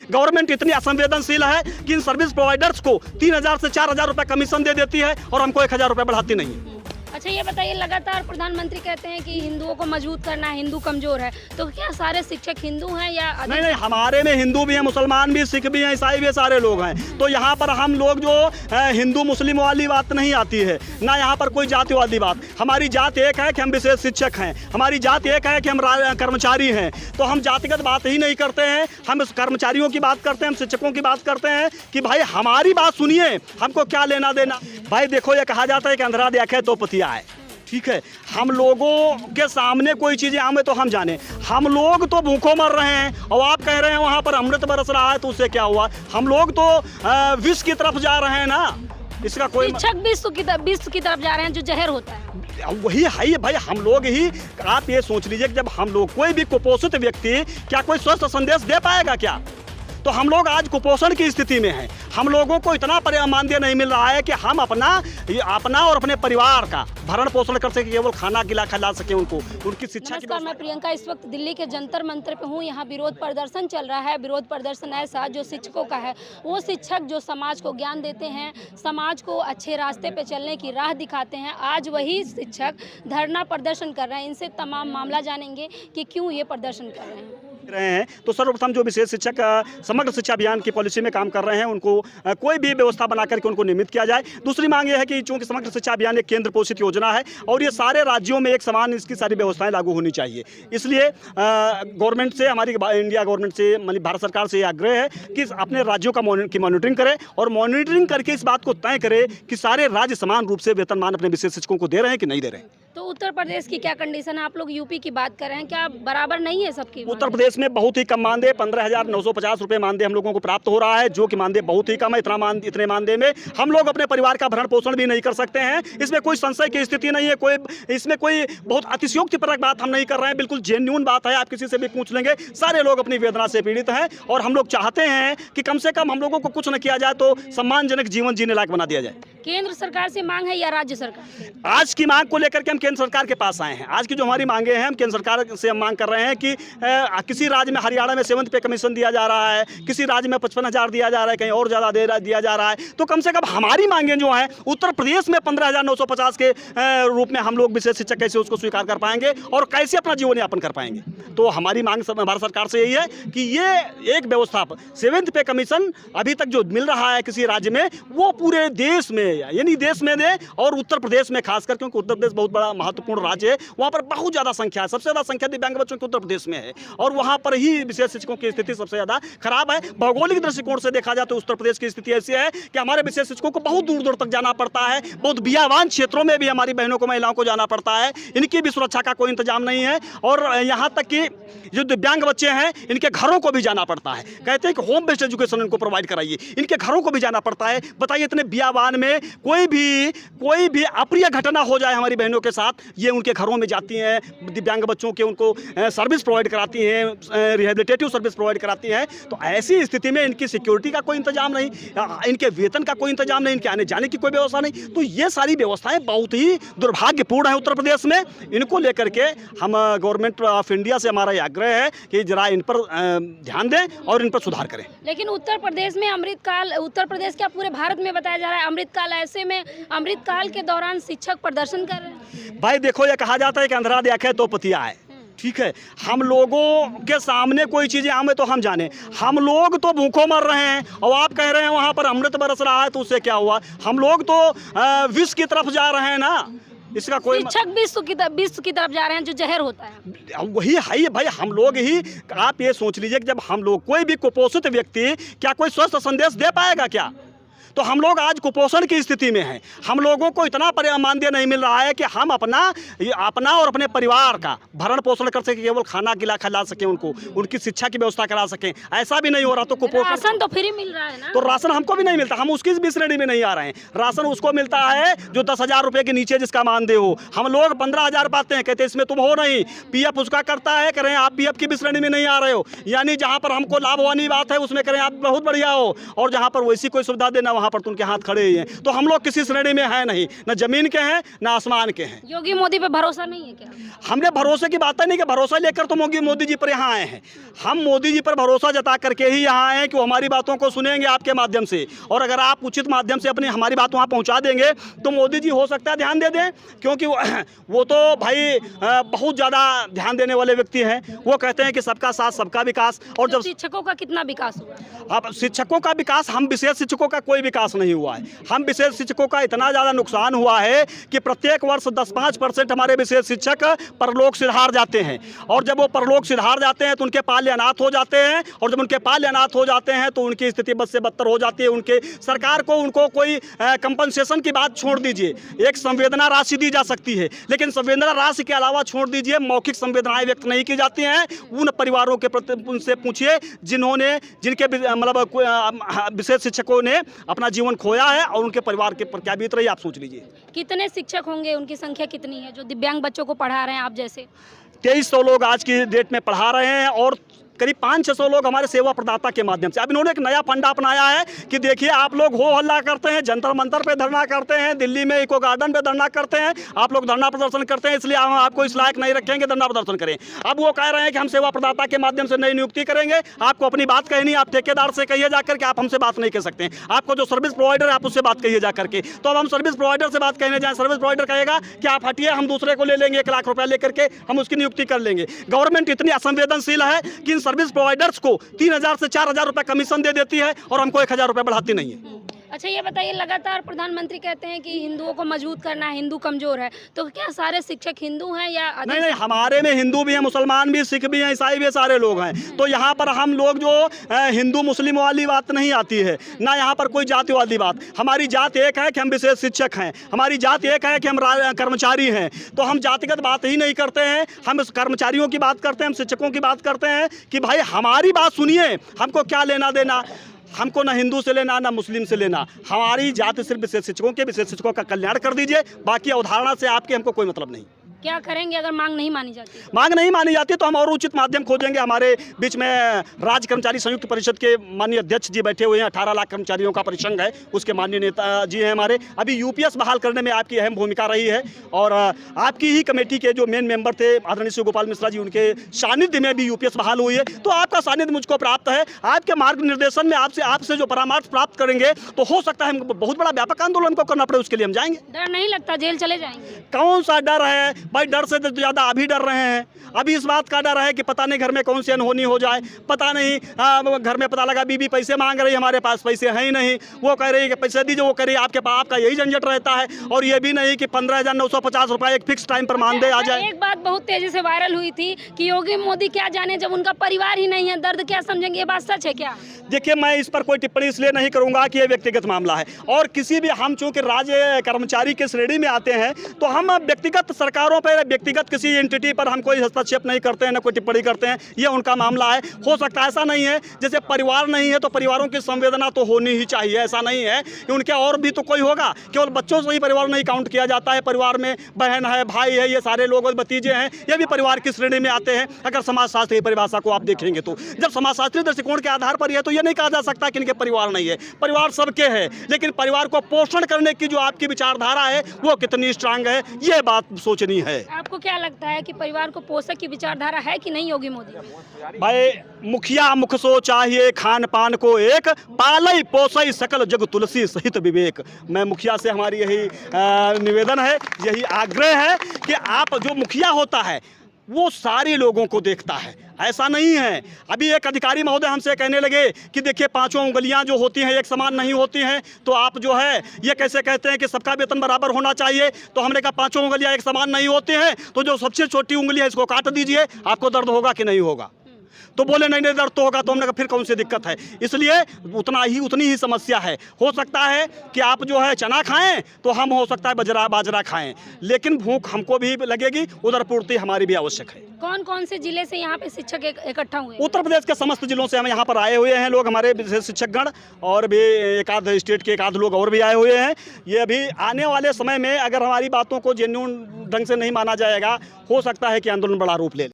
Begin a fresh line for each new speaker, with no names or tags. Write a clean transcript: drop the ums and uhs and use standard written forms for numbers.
Government इतनी असंवेदनशील है कि इन सर्विस प्रोवाइडर्स को 3,000 से 4,000 रुपये कमीशन दे देती है और हमको 1,000 रुपये बढ़ाती नहीं है।
अच्छा ये बताइए, लगातार प्रधानमंत्री कहते हैं कि हिंदुओं को मजबूत करना है, हिंदू कमजोर है, तो क्या सारे शिक्षक हिंदू हैं या
नहीं, हमारे में हिंदू भी हैं, मुसलमान भी, सिख भी हैं, ईसाई भी, सारे लोग हैं। तो यहाँ पर हम लोग जो हिंदू मुस्लिम वाली बात नहीं आती है, ना यहाँ पर कोई जातिवादी बात। हमारी जात एक है कि हम विशेष शिक्षक हैं, हमारी जात एक है कि हम कर्मचारी हैं। तो हम जातिगत बात ही नहीं करते हैं, हम कर्मचारियों की बात करते हैं, हम शिक्षकों की बात करते हैं कि भाई हमारी बात सुनिए, हमको क्या लेना देना। भाई देखो, ये कहा जाता है कि अंधेरा देखे तो पतिया है, ठीक है। हम लोगों के सामने कोई चीज़ें आवे तो हम जाने, हम लोग तो भूखों मर रहे हैं और आप कह रहे हैं वहाँ पर अमृत बरस रहा है, तो उससे क्या हुआ? हम लोग तो विष की तरफ जा रहे हैं ना, इसका कोई
शिक्षक विष की तरफ जा रहे हैं जो जहर होता है।
वही है भाई, हम लोग ही। आप ये सोच लीजिए कि जब हम लोग, कोई भी कुपोषित व्यक्ति क्या कोई स्वस्थ संदेश दे पाएगा क्या? तो हम लोग आज कुपोषण की स्थिति में हैं। हम लोगों को इतना मानदेय नहीं मिल रहा है कि हम अपना और अपने परिवार का भरण पोषण कर सके, केवल खाना खिला सके उनको, उनकी शिक्षा की।
मैं प्रियंका इस वक्त दिल्ली के जंतर मंतर पे हूँ। यहाँ विरोध प्रदर्शन चल रहा है। विरोध प्रदर्शन ऐसा जो शिक्षकों का है, वो शिक्षक जो समाज को ज्ञान देते हैं, समाज को अच्छे रास्ते पे चलने की राह दिखाते हैं, आज वही शिक्षक धरना प्रदर्शन कर रहे हैं। इनसे तमाम मामला जानेंगे कि क्यों ये प्रदर्शन कर रहे हैं।
तो सर्वप्रथम जो विशेष शिक्षक समग्र शिक्षा अभियान की पॉलिसी में काम कर रहे हैं, उनको कोई भी व्यवस्था बना करके उनको नियमित किया जाए। दूसरी मांग यह है कि चूंकि समग्र शिक्षा अभियान एक केंद्र पोषित योजना है और ये सारे राज्यों में एक समान इसकी सारी व्यवस्थाएं लागू होनी चाहिए। इसलिए गवर्नमेंट से, हमारी इंडिया गवर्नमेंट से, मतलब भारत सरकार से ये आग्रह है कि अपने राज्यों की मॉनिटरिंग करे और मॉनिटरिंग करके इस बात को तय करे कि सारे राज्य समान रूप से वेतनमान अपने विशेष शिक्षकों को दे रहे हैं कि नहीं दे रहे हैं।
तो उत्तर प्रदेश की क्या कंडीशन है? आप लोग यूपी की बात कर रहे हैं, क्या बराबर नहीं है सबकी?
उत्तर प्रदेश में बहुत ही कम मानदेय, 15,950 रुपये मानदेय हम लोगों को प्राप्त हो रहा है, जो कि मानदेय बहुत ही कम है। इतने मानदेय में हम लोग अपने परिवार का भरण पोषण भी नहीं कर सकते हैं। इसमें कोई संशय की स्थिति नहीं है, इसमें कोई बहुत अतिशयोक्तिपरक बात हम नहीं कर रहे हैं, बिल्कुल जेन्युइन बात है। आप किसी से भी पूछ लेंगे, सारे लोग अपनी वेदना से पीड़ित हैं और हम लोग चाहते हैं कि कम से कम हम लोगों को कुछ न किया जाए तो सम्मानजनक जीवन जीने लायक बना दिया जाए।
केंद्र सरकार से मांग है या राज्य सरकार?
आज की मांग को लेकर के हम केंद्र सरकार के पास आए हैं। आज की जो हमारी मांगे हैं, हम केंद्र सरकार से हम मांग कर रहे हैं कि किसी राज्य में, हरियाणा में 7th पे कमीशन दिया जा रहा है, किसी राज्य में 55,000 दिया जा रहा है, कहीं और ज़्यादा दिया जा रहा है। तो कम से कम हमारी मांगे जो हैं, उत्तर प्रदेश में 15,950 के रूप में हम लोग विशेष शिक्षक कैसे उसको स्वीकार कर पाएंगे और कैसे अपना जीवन यापन कर पाएंगे। तो हमारी मांग भारत सरकार से यही है कि ये एक व्यवस्था, 7th पे कमीशन अभी तक जो मिल रहा है किसी राज्य में, वो पूरे देश में, यानी देश में दे, और उत्तर प्रदेश में खासकर, क्योंकि उत्तर प्रदेश बहुत बड़ा महत्वपूर्ण राज्य है, वहाँ पर बहुत ज़्यादा संख्या है, सबसे ज़्यादा संख्या दिव्यांग बच्चों की उत्तर प्रदेश में है और वहाँ पर ही विशेष शिक्षकों की स्थिति सबसे ज़्यादा खराब है। भौगोलिक दृष्टिकोण से देखा जाए तो उत्तर प्रदेश की स्थिति ऐसी है कि हमारे विशेष शिक्षकों को बहुत दूर दूर तक जाना पड़ता है, बहुत बियावान क्षेत्रों में भी हमारी बहनों को, महिलाओं को जाना पड़ता है। इनकी भी सुरक्षा का कोई इंतजाम नहीं है और यहाँ तक कि जो दिव्यांग बच्चे हैं, इनके घरों को भी जाना पड़ता है। कहते हैं कि होम बेस्ड एजुकेशन इनको प्रोवाइड कराइए, इनके घरों को भी जाना पड़ता है। बताइए, इतने बियावान में कोई भी अप्रिय घटना हो जाए हमारी बहनों के साथ, ये उनके घरों में जाती हैं, दिव्यांग बच्चों के उनको सर्विस प्रोवाइड कराती हैं, रिहेबिलिटेटिव सर्विस प्रोवाइड कराती हैं। तो ऐसी स्थिति में इनकी सिक्योरिटी का कोई इंतजाम नहीं, इनके वेतन का कोई इंतजाम नहीं, इनके आने जाने की कोई व्यवस्था नहीं। तो ये सारी व्यवस्थाएं बहुत ही दुर्भाग्यपूर्ण है उत्तर प्रदेश में। इनको लेकर के हम गवर्नमेंट ऑफ इंडिया से हमारा आग्रह है कि जरा इन पर ध्यान दें और इन पर सुधार करें।
लेकिन उत्तर प्रदेश में अमृतकाल, उत्तर प्रदेश क्या पूरे भारत में बताया जा रहा है अमृतकाल, ऐसे में अमृतकाल के दौरान शिक्षक प्रदर्शन कर रहे हैं।
भाई देखो, ये कहा जाता है कि अंधेरा देखे तो पतिया है, ठीक है। हम लोगों के सामने कोई चीज़ें आवे तो हम जाने, हम लोग तो भूखों मर रहे हैं और आप कह रहे हैं वहाँ पर अमृत बरस रहा है, तो उससे क्या हुआ? हम लोग तो विष की तरफ जा रहे हैं ना, इसका कोई
शिक्षक विश्व की तरफ जा रहे हैं जो जहर होता है।
वही है भाई, हम लोग ही। आप ये सोच लीजिए कि जब हम लोग, कोई भी कुपोषित व्यक्ति क्या कोई स्वस्थ संदेश दे पाएगा क्या? तो हम लोग आज कुपोषण की स्थिति में हैं। हम लोगों को इतना मानदेय नहीं मिल रहा है कि हम अपना और अपने परिवार का भरण पोषण कर सकें, केवल खाना खिला सकें, उनको उनकी शिक्षा की व्यवस्था करा सकें। ऐसा भी नहीं हो रहा। तो कुपोषण,
राशन तो फ्री मिल रहा है ना?
तो राशन हमको भी नहीं मिलता, हम उसकी भी श्रेणी में नहीं आ रहे हैं। राशन उसको मिलता है जो 10,000 रुपये के नीचे जिसका मानदेय हो। हम लोग 15,000 पाते हैं, कहते हैं इसमें तुम हो नहीं। पीएफ उसका करता है, करें आप पीएफ की भी श्रेणी में नहीं आ रहे हो, यानी जहाँ पर हमको लाभ वाली बात है उसमें करें आप बहुत बढ़िया हो, और जहाँ पर वैसी कोई सुविधा देना वहाँ वहाँ पर तो उनके हाथ खड़े ही हैं। तो हम लोग किसी श्रेणी में हैं नहीं, न जमीन के हैं न आसमान के हैं।
योगी मोदी पे भरोसा नहीं है क्या?
हमने भरोसे की बात है नहीं कि भरोसा लेकर तो मोदी जी पर यहाँ आए हैं। हम मोदी जी पर भरोसा जता करके ही यहाँ आए हैं कि वो हमारी बातों को सुनेंगे आपके माध्यम से, और अगर आप उचित माध्यम से अपनी हमारी बात वहाँ पहुँचा देंगे तो मोदी जी हो सकता है ध्यान दे दें, क्योंकि वो तो भाई बहुत ज़्यादा ध्यान देने वाले व्यक्ति हैं। वो कहते हैं कि सबका साथ सबका विकास। और जब
शिक्षकों का कितना विकास हुआ?
अब शिक्षकों का विकास, हम विशेष शिक्षकों का कोई विकास नहीं हुआ है। हम विशेष शिक्षकों का इतना ज़्यादा नुकसान हुआ है कि प्रत्येक वर्ष 10-5% हमारे विशेष शिक्षक परलोक सिधार जाते हैं, और जब वो परलोक सिधार जाते हैं तो उनके पाल्य अनाथ हो जाते हैं, और जब उनके पाल्य अनाथ हो जाते हैं तो उनकी स्थिति बद से बदतर हो जाती है। उनके सरकार को उनको कोई कंपनसेशन की बात छोड़ दीजिए, एक संवेदना राशि दी जा सकती है, लेकिन संवेदना राशि के अलावा छोड़ दीजिए मौखिक संवेदनाएं व्यक्त नहीं की जाती हैं उन परिवारों के प्रति। उनसे पूछिए जिनके मतलब विशेष शिक्षकों ने अपना जीवन खोया है, और उनके परिवार के पर क्या बीत रही है आप सोच लीजिए।
कितने शिक्षक होंगे, उनकी संख्या कितनी है जो दिव्यांग बच्चों को पढ़ा रहे हैं आप जैसे?
2300 लोग आज की डेट में पढ़ा रहे हैं, और करीब 500-600 लोग हमारे सेवा प्रदाता के माध्यम से। अब इन्होंने एक नया फंडा अपनाया है कि देखिए आप लोग हो हल्ला करते हैं, जंतर मंतर पे धरना करते हैं, दिल्ली में इको गार्डन पे धरना करते हैं, आप लोग धरना प्रदर्शन करते हैं, इसलिए हम आपको इस लायक नहीं रखेंगे धरना प्रदर्शन करें। अब वो कह रहे हैं कि हम सेवा प्रदाता के माध्यम से नई नियुक्ति करेंगे। आपको अपनी बात कहनी, आप ठेकेदार से कहिए जाकर के, आप हमसे बात नहीं कह सकते हैं। आपको जो सर्विस प्रोवाइडर है आप उससे बात कहिए जाकर के। तो अब हम सर्विस प्रोवाइडर से बात कहने जाएँ, सर्विस प्रोवाइडर कहेगा कि आप हटिए, हम दूसरे को ले लेंगे, 1 लाख रुपया लेकर के हम उसकी नियुक्ति कर लेंगे। गवर्नमेंट इतनी असंवेदनशील है कि इन सर्विस प्रोवाइडर्स 3000 से 4000 रुपए कमीशन दे देती है, और हमको 1000 रुपए बढ़ाती नहीं है।
अच्छा ये बताइए, लगातार प्रधानमंत्री कहते हैं कि हिंदुओं को मजबूत करना है, हिंदू कमजोर है, तो क्या सारे शिक्षक हिंदू हैं या
नहीं, हमारे में हिंदू भी हैं, मुसलमान भी, सिख भी हैं, ईसाई भी, सारे लोग हैं। तो यहाँ पर हम लोग जो हिंदू मुस्लिम वाली बात नहीं आती है, ना यहाँ पर कोई जातिवादी बात। हमारी जात एक है कि हम विशेष शिक्षक हैं, हमारी जात एक है कि हम कर्मचारी हैं। तो हम जातिगत बात ही नहीं करते हैं, हम कर्मचारियों की बात करते हैं, हम शिक्षकों की बात करते हैं कि भाई हमारी बात सुनिए, हमको क्या लेना देना, हमको ना हिंदू से लेना ना मुस्लिम से लेना। हमारी जाति सिर्फ विशेष शिक्षकों का कल्याण कर दीजिए, बाकी अवधारणा से आपके हमको कोई मतलब नहीं।
क्या करेंगे अगर मांग नहीं मानी जाती?
मांग नहीं मानी जाती तो हम और उचित माध्यम खोजेंगे। हमारे बीच में राज्य कर्मचारी संयुक्त परिषद के माननीय अध्यक्ष जी बैठे हुए हैं, 18 लाख कर्मचारियों का परिसंघ है, उसके माननीय नेता जी हैं हमारे। अभी यूपीएस बहाल करने में आपकी अहम भूमिका रही है, और आपकी ही कमेटी के जो मेन मेंबर थे आदरणीय शिव गोपाल मिश्रा जी, उनके सानिध्य में भी यूपीएस बहाल हुई है। तो आपका सानिध्य मुझको प्राप्त है, आपके मार्गनिर्देशन में आपसे जो परामर्श प्राप्त करेंगे तो हो सकता है हम बहुत बड़ा व्यापक आंदोलन को करना पड़े, उसके लिए हम जाएंगे।
डर नहीं लगता जेल चले जाएंगे?
कौन सा डर है भाई, डर से तो ज़्यादा अभी डर रहे हैं। अभी इस बात का डर है कि पता नहीं घर में कौन सी अनहोनी हो जाए, पता नहीं घर में पता लगा बीबी पैसे मांग रही, हमारे पास पैसे हैं ही नहीं, वो कह रही है कि पैसे दीजिए, वो कह रही है आपका यही झंझट रहता है। और ये भी नहीं कि 15,950 रुपये एक फिक्स टाइम पर मानदेय आ जाए।
एक बात बहुत तेजी से वायरल हुई थी कि योगी मोदी क्या जाने, जब उनका परिवार ही नहीं है दर्द क्या समझेंगे, ये बात सच है क्या?
देखिए मैं इस पर कोई टिप्पणी इसलिए नहीं करूंगा कि ये व्यक्तिगत मामला है, और किसी भी हम चूंकि राज्य कर्मचारी के श्रेणी में आते हैं तो हम व्यक्तिगत सरकारों पर, व्यक्तिगत किसी एंटिटी पर हम कोई हस्तक्षेप नहीं करते हैं, ना कोई टिप्पणी करते हैं। ये उनका मामला है। हो सकता है ऐसा नहीं है, जैसे परिवार नहीं है तो परिवारों की संवेदना तो होनी ही चाहिए। ऐसा नहीं है कि उनके और भी तो कोई होगा, केवल बच्चों से ही परिवार नहीं काउंट किया जाता है। परिवार में बहन है, भाई है, ये सारे लोग भतीजे हैं, ये भी परिवार की श्रेणी में आते हैं। अगर समाजशास्त्र की परिभाषा को आप देखेंगे तो जब समाजशास्त्रीय दृष्टिकोण के आधार पर यह तो ये नहीं कहा जा सकता कि इनके परिवार नहीं है, परिवार सबके है, लेकिन परिवार को पोषण करने की जो आपकी विचारधारा है वो कितनी स्ट्रांग है, ये बात सोचनी है।
आपको क्या लगता है कि परिवार को पोषक की विचारधारा है कि नहीं योगी मोदी?
भाई मुखिया मुख सो चाहिए खान पान को एक, पालई पोसई सकल जग तुलसी सहित विवेक। मैं मुखिया से हमारी यही निवेदन है, यही आग्रह है कि आप जो मुखिया होता है वो सारे लोगों को देखता है, ऐसा नहीं है। अभी एक अधिकारी महोदय हमसे कहने लगे कि देखिए 5 उंगलियां जो होती हैं एक समान नहीं होती हैं, तो आप जो है ये कैसे कहते हैं कि सबका वेतन बराबर होना चाहिए। तो हमने कहा 5 उंगलियां एक समान नहीं होती हैं, तो जो सबसे छोटी उंगली है इसको काट दीजिए, आपको दर्द होगा कि नहीं होगा? तो बोले नहीं दर्द तो होगा। तो हमने कहा फिर कौन सी दिक्कत है? इसलिए उतनी ही समस्या है। हो सकता है कि आप जो है चना खाएं तो हम हो सकता है बाजरा खाएं, लेकिन भूख हमको भी लगेगी, उधर पूर्ति हमारी भी आवश्यक है।
कौन कौन से जिले से यहाँ पे शिक्षक इकट्ठा हुए?
उत्तर प्रदेश के समस्त जिलों से हम यहाँ पर आए हुए हैं लोग, हमारे विशेष शिक्षकगण, और भी एक आध स्टेट के एक आध लोग और भी आए हुए हैं। ये अभी आने वाले समय में अगर हमारी बातों को जेन्युइन ढंग से नहीं माना जाएगा, हो सकता है कि आंदोलन बड़ा रूप ले।